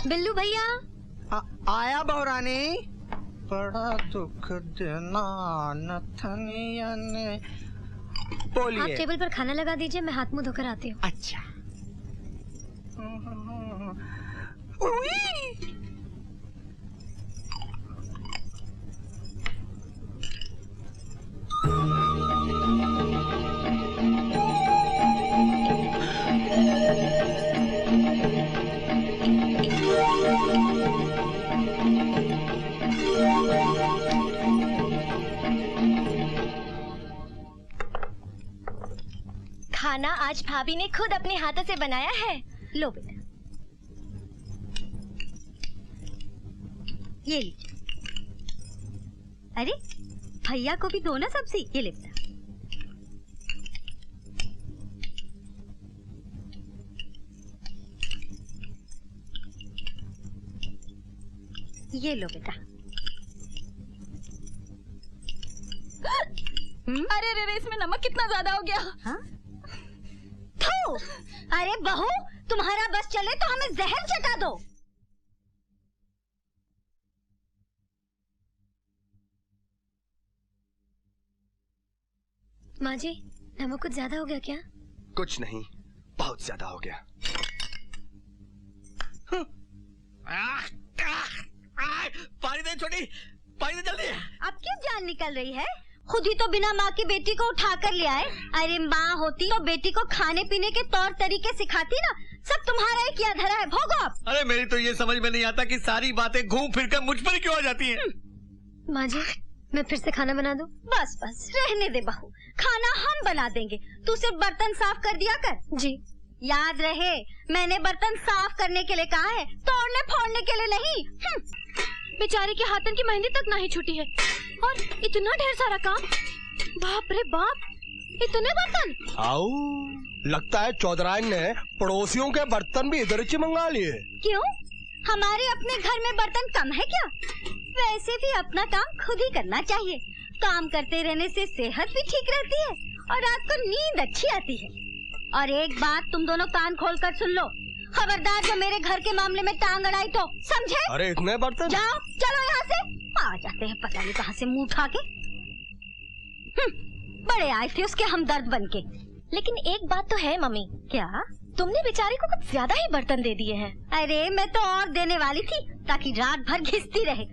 बिल्लू भैया आया बहुरानी। बड़ा दुख देना नथनिया ने। बोलिए। आप टेबल पर खाना लगा दीजिए, मैं हाथ मुंह धोकर आती हूँ। अच्छा। खाना आज भाभी ने खुद अपने हाथों से बनाया है। लो बेटा, ये लीजिए। अरे भैया को भी दो ना सब्जी। ये ले बेटा। ये लो बेटा। अरे रे, इसमें नमक कितना ज्यादा हो गया। हाँ? अरे बहू, तुम्हारा बस चले तो हमें जहर चटा दो। माँ जी, नमक कुछ ज्यादा हो गया क्या? कुछ नहीं, बहुत ज्यादा हो गया। पानी दे छोटी, पानी दे जल्दी। अब क्यों जान निकल रही है? खुद ही तो बिना माँ की बेटी को उठा कर ले आए। अरे माँ होती तो बेटी को खाने पीने के तौर तरीके सिखाती ना। सब तुम्हारा ही किया धरा है, भोगो आप। अरे मेरी तो ये समझ में नहीं आता कि सारी बातें घूम फिर कर मुझ पर क्यों आ जाती हैं। माँ जी, मैं फिर से खाना बना दूं? बस बस रहने दे बहू, खाना हम बना देंगे। तू सिर्फ बर्तन साफ कर दिया कर। जी। याद रहे, मैंने बर्तन साफ करने के लिए कहा है, तोड़ने फोड़ने के लिए नहीं। बेचारे के हाथन की मेहंदी तक नहीं छूटी है और इतना ढेर सारा काम। बाप रे बाप, इतने बर्तन। आओ, लगता है चौधराइन ने पड़ोसियों के बर्तन भी इधर से मंगा लिए। क्यों? हमारे अपने घर में बर्तन कम है क्या? वैसे भी अपना काम खुद ही करना चाहिए। काम करते रहने से सेहत भी ठीक रहती है और रात को नींद अच्छी आती है। और एक बात तुम दोनों कान खोल कर सुन लो, खबरदार जो मेरे घर के मामले में टांग अड़ाई तो, समझे? अरे इतने बर्तन? जाओ, चलो यहाँ से। आ जाते हैं पता नहीं कहाँ से मुंह उठा के। बड़े आए थे उसके हमदर्द बनके। लेकिन एक बात तो है मम्मी। क्या? तुमने बेचारे को कुछ ज्यादा ही बर्तन दे दिए हैं। अरे मैं तो और देने वाली थी ताकि रात भर घिसती रहे।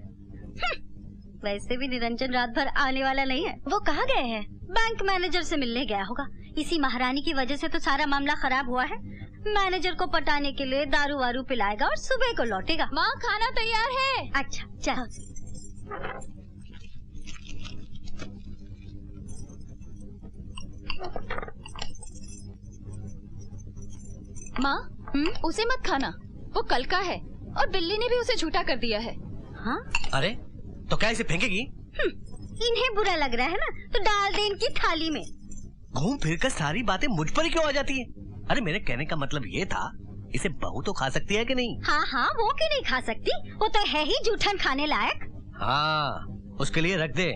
वैसे भी निरंजन रात भर आने वाला नहीं है। वो कहाँ गए हैं? बैंक मैनेजर से मिलने गया होगा। इसी महारानी की वजह से तो सारा मामला खराब हुआ है। मैनेजर को पटाने के लिए दारू वारू पिलाएगा और सुबह को लौटेगा। माँ, खाना तैयार है। अच्छा चलो। माँ, उसे मत खाना, वो कल का है और बिल्ली ने भी उसे झूठा कर दिया है। हाँ? अरे तो क्या इसे फेंकेगी? इन्हें बुरा लग रहा है ना, तो डाल दे इनकी थाली में। घूम फिर कर सारी बातें मुझ पर ही क्यों आ जाती है? अरे मेरे कहने का मतलब ये था, इसे बहू तो खा सकती है कि नहीं? हाँ हाँ, वो क्यों नहीं खा सकती? वो तो है ही जूठन खाने लायक। हाँ, उसके लिए रख दे।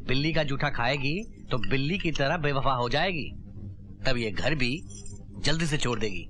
बिल्ली का जूठा खाएगी तो बिल्ली की तरह बेवफा हो जाएगी, तब ये घर भी जल्दी से छोड़ देगी।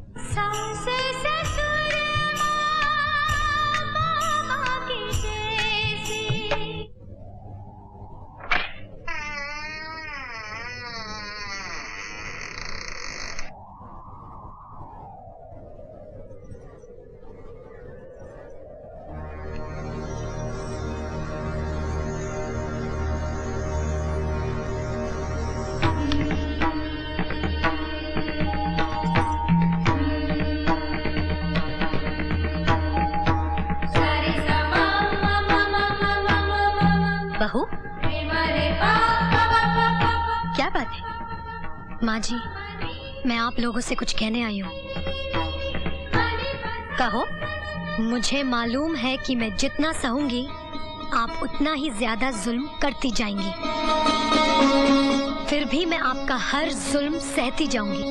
बहू, क्या बात है? माँ जी, मैं आप लोगों से कुछ कहने आई हूँ। कहो। मुझे मालूम है कि मैं जितना सहूंगी आप उतना ही ज्यादा जुल्म करती जाएंगी, फिर भी मैं आपका हर जुल्म सहती जाऊंगी।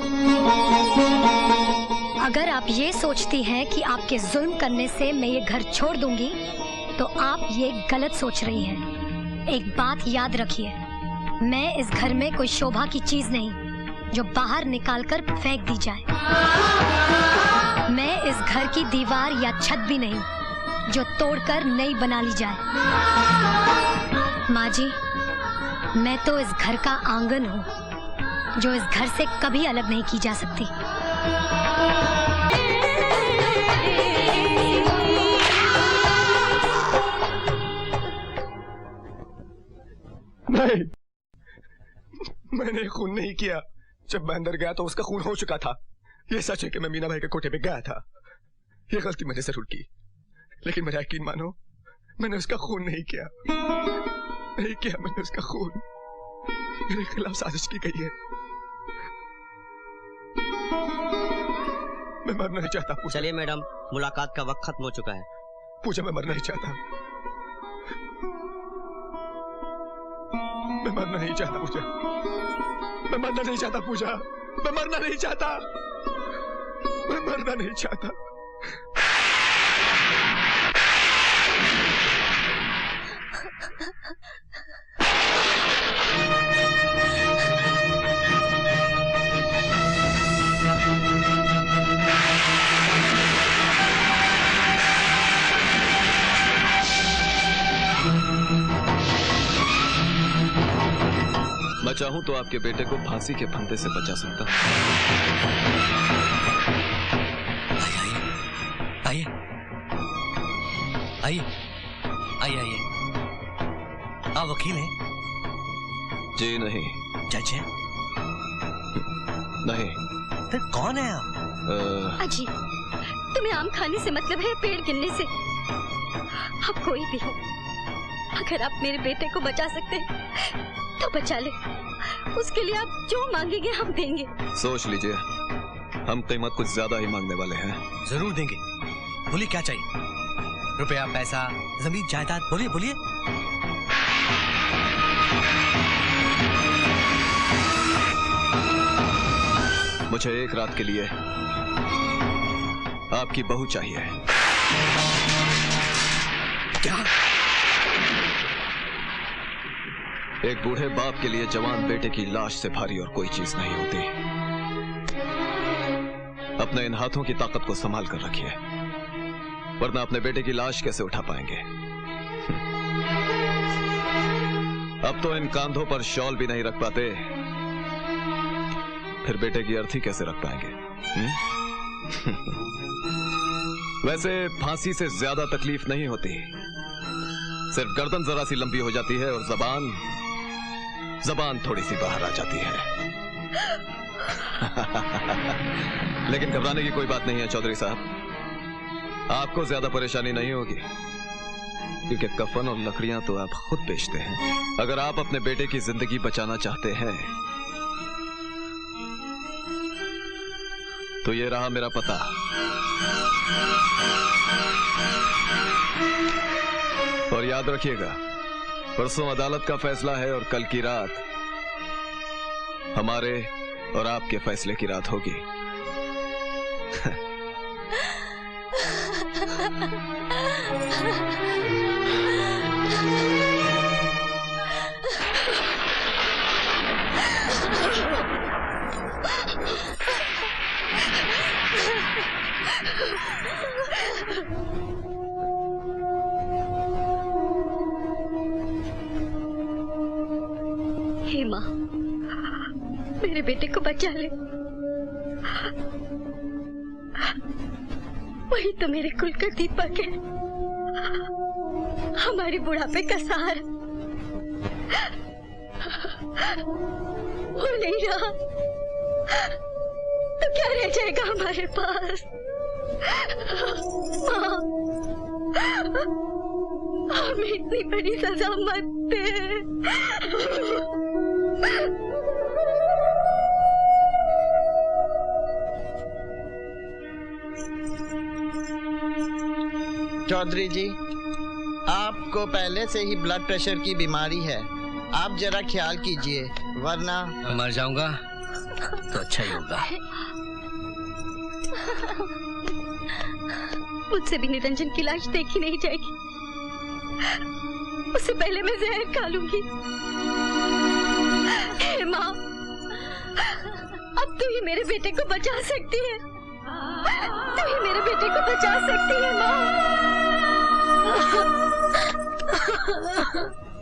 अगर आप ये सोचती हैं कि आपके जुल्म करने से मैं ये घर छोड़ दूंगी तो आप ये गलत सोच रही हैं। एक बात याद रखिए, मैं इस घर में कोई शोभा की चीज नहीं जो बाहर निकालकर फेंक दी जाए। मैं इस घर की दीवार या छत भी नहीं जो तोड़कर नई बना ली जाए। माँ जी, मैं तो इस घर का आंगन हूँ जो इस घर से कभी अलग नहीं की जा सकती। नहीं, मैंने खून नहीं किया। जब मैं अंदर गया तो उसका खून हो चुका था। ये सच है कि मैं मीना भाई के कोठे पे गया था। ये गलती मैंने जरूर की, लेकिन मेरा यकीन मानो, मैंने उसका खून नहीं किया। नहीं किया मैंने उसका खून। मेरे खिलाफ साजिश की गई है। मैं मरना नहीं चाहता पूजा। चलिए मैडम, मुलाकात का वक्त खत्म हो चुका है। पूजा, मैं मरना नहीं चाहता। मैं मरना नहीं चाहता पूजा। मैं मरना नहीं चाहता पूजा। मैं मरना नहीं चाहता। मैं मरना नहीं चाहता। मैं चाहूं तो आपके बेटे को फांसी के फंदे से बचा सकता हूं। आइए आइए आइए आइए। आप वकील हैं? जी नहीं। जज हैं? नहीं। फिर कौन है आप? अजी, तुम्हें आम खाने से मतलब है पेड़ गिनने से? आप कोई भी हो, अगर आप मेरे बेटे को बचा सकते हैं तो बचा ले। उसके लिए आप जो मांगेंगे हम देंगे। सोच लीजिए, हम कीमत कुछ ज्यादा ही मांगने वाले हैं। जरूर देंगे। बोलिए क्या चाहिए? रुपया, पैसा, जमीन, जायदाद, बोलिए बोलिए। मुझे एक रात के लिए आपकी बहू चाहिए। क्या? एक बूढ़े बाप के लिए जवान बेटे की लाश से भारी और कोई चीज नहीं होती। अपने इन हाथों की ताकत को संभाल कर रखिए, वरना अपने बेटे की लाश कैसे उठा पाएंगे? अब तो इन कांधों पर शॉल भी नहीं रख पाते, फिर बेटे की अर्थी कैसे रख पाएंगे? वैसे फांसी से ज्यादा तकलीफ नहीं होती, सिर्फ गर्दन जरा सी लंबी हो जाती है और जबान थोड़ी सी बाहर आ जाती है। लेकिन घबराने की कोई बात नहीं है चौधरी साहब, आपको ज्यादा परेशानी नहीं होगी, क्योंकि कफन और लकड़ियां तो आप खुद बेचते हैं। अगर आप अपने बेटे की जिंदगी बचाना चाहते हैं तो ये रहा मेरा पता। और याद रखिएगा, परसों अदालत का फैसला है और कल की रात हमारे और आपके फैसले की रात होगी। हे माँ, मेरे बेटे को बचा ले। वही तो मेरे कुल का दीपक है, हमारे बुढ़ापे का सहारा। वो नहीं रहा तो क्या रह जाएगा हमारे पास? माँ, हमें इतनी बड़ी सजा मत दे। चौधरी जी, आपको पहले से ही ब्लड प्रेशर की बीमारी है, आप जरा ख्याल कीजिए, वरना मैं मर जाऊंगा तो अच्छा ही होगा। मुझसे भी निरंजन की लाश देखी नहीं जाएगी, उससे पहले मैं जहर खा लूंगी। हे माँ, अब तू ही मेरे बेटे को बचा सकती है, तू ही मेरे बेटे को बचा सकती है माँ।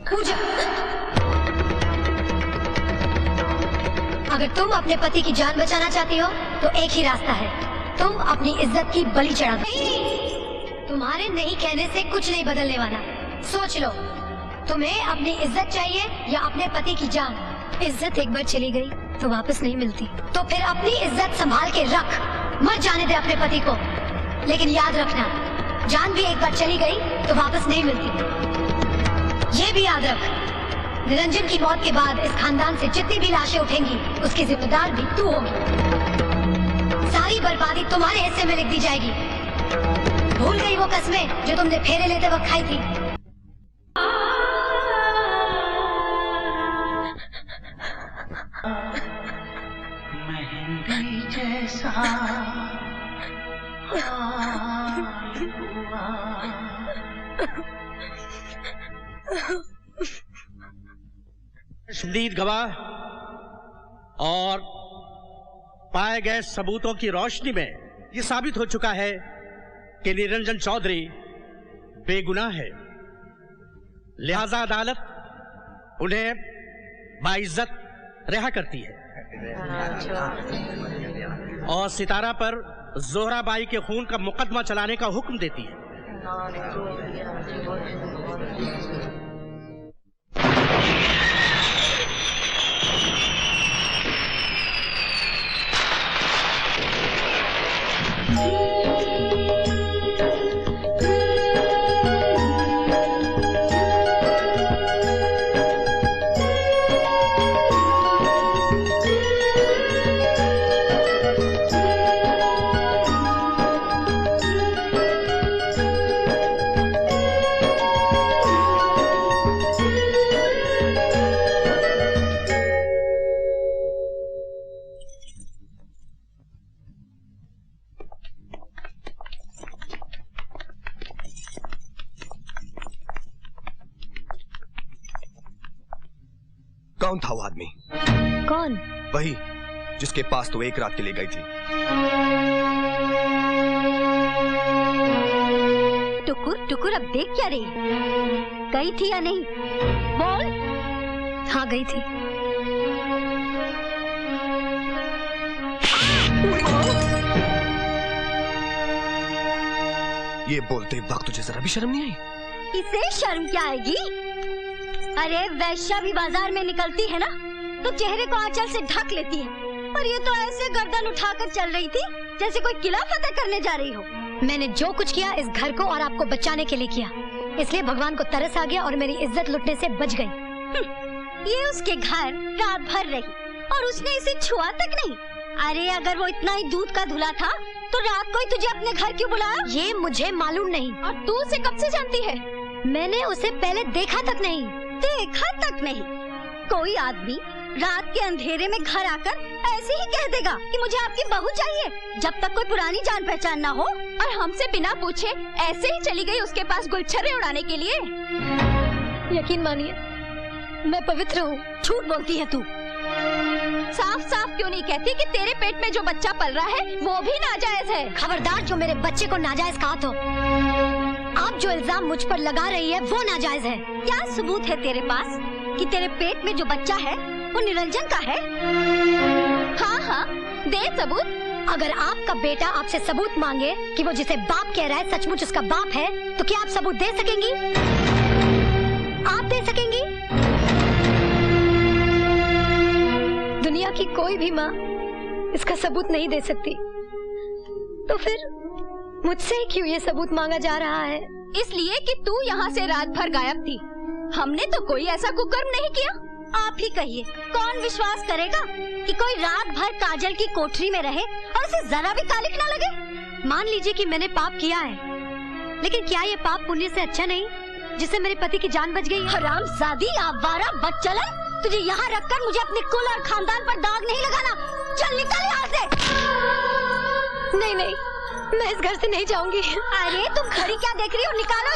पूजा, अगर तुम अपने पति की जान बचाना चाहती हो तो एक ही रास्ता है, तुम अपनी इज्जत की बलि चढ़ा दो। तुम्हारे नहीं कहने से कुछ नहीं बदलने वाला। सोच लो, तुम्हें अपनी इज्जत चाहिए या अपने पति की जान? इज्जत एक बार चली गई तो वापस नहीं मिलती, तो फिर अपनी इज्जत संभाल के रख, मर जाने दे अपने पति को। लेकिन याद रखना, जान भी एक बार चली गई तो वापस नहीं मिलती। ये भी याद रख, निरंजन की मौत के बाद इस खानदान से जितनी भी लाशें उठेंगी उसकी जिम्मेदार भी तू होगी। सारी बर्बादी तुम्हारे हिस्से में लिख दी जाएगी। भूल गई वो कस्में जो तुमने फेरे लेते वक्त खाई थी? मेहंदी जैसा हाल हुआ। शदीद गवाह और पाए गए सबूतों की रोशनी में ये साबित हो चुका है कि निरंजन चौधरी बेगुनाह है। लिहाजा अदालत उन्हें बाइज्जत रिहा करती है और सितारा पर जोहरा बाई के खून का मुकदमा चलाने का हुक्म देती है। कौन था वो आदमी? कौन? वही जिसके पास तो एक रात के लिए गई थी। टुकुर टुकुर अब देख क्या रही? गई थी या नहीं? बोल। हाँ गई थी। ये बोलते वक्त तुझे जरा भी शर्म नहीं आई? इसे शर्म क्या आएगी? अरे वैश्या भी बाजार में निकलती है ना तो चेहरे को आंचल से ढक लेती है, और ये तो ऐसे गर्दन उठाकर चल रही थी जैसे कोई किला फतेह करने जा रही हो। मैंने जो कुछ किया इस घर को और आपको बचाने के लिए किया, इसलिए भगवान को तरस आ गया और मेरी इज्जत लुटने से बच गई। ये उसके घर रात भर रही और उसने इसे छुआ तक नहीं। अरे अगर वो इतना ही दूध का धुला था तो रात को ही तुझे अपने घर क्यों बुलाया? ये मुझे मालूम नहीं। और तू उसे कब से जानती है? मैंने उसे पहले देखा तक नहीं। देखा तक नहीं? कोई आदमी रात के अंधेरे में घर आकर ऐसे ही कह देगा कि मुझे आपकी बहू चाहिए, जब तक कोई पुरानी जान पहचान ना हो? और हमसे बिना पूछे ऐसे ही चली गई उसके पास गुलछर्रे उड़ाने के लिए? यकीन मानिए मैं पवित्र हूँ। झूठ बोलती है तू। साफ साफ क्यों नहीं कहती कि तेरे पेट में जो बच्चा पल रहा है वो भी नाजायज है? खबरदार जो मेरे बच्चे को नाजायज कहा तो। आप जो इल्जाम मुझ पर लगा रही है वो नाजायज है। क्या सबूत है तेरे पास कि तेरे पेट में जो बच्चा है वो निरंजन का है? हाँ हाँ दे सबूत। अगर आपका बेटा आपसे सबूत मांगे कि वो जिसे बाप कह रहा है सचमुच उसका बाप है, तो क्या आप सबूत दे सकेंगी? आप दे सकेंगी? दुनिया की कोई भी माँ इसका सबूत नहीं दे सकती, तो फिर मुझसे क्यों ये सबूत मांगा जा रहा है? इसलिए कि तू यहाँ से रात भर गायब थी। हमने तो कोई ऐसा कुकर्म नहीं किया। आप ही कहिए, कौन विश्वास करेगा कि कोई रात भर काजल की कोठरी में रहे और उसे जरा भी कालिक न लगे? मान लीजिए कि मैंने पाप किया है, लेकिन क्या ये पाप पुण्य से अच्छा नहीं जिससे मेरे पति की जान बच गई? हरामजादी, आवारा बदचलन, तुझे यहाँ रखकर मुझे अपने कुल और खानदान पर दाग नहीं लगाना। चल निकल यहाँ से। नहीं नहीं, मैं इस घर से नहीं जाऊंगी। अरे तुम खड़ी क्या देख रही हो? निकालो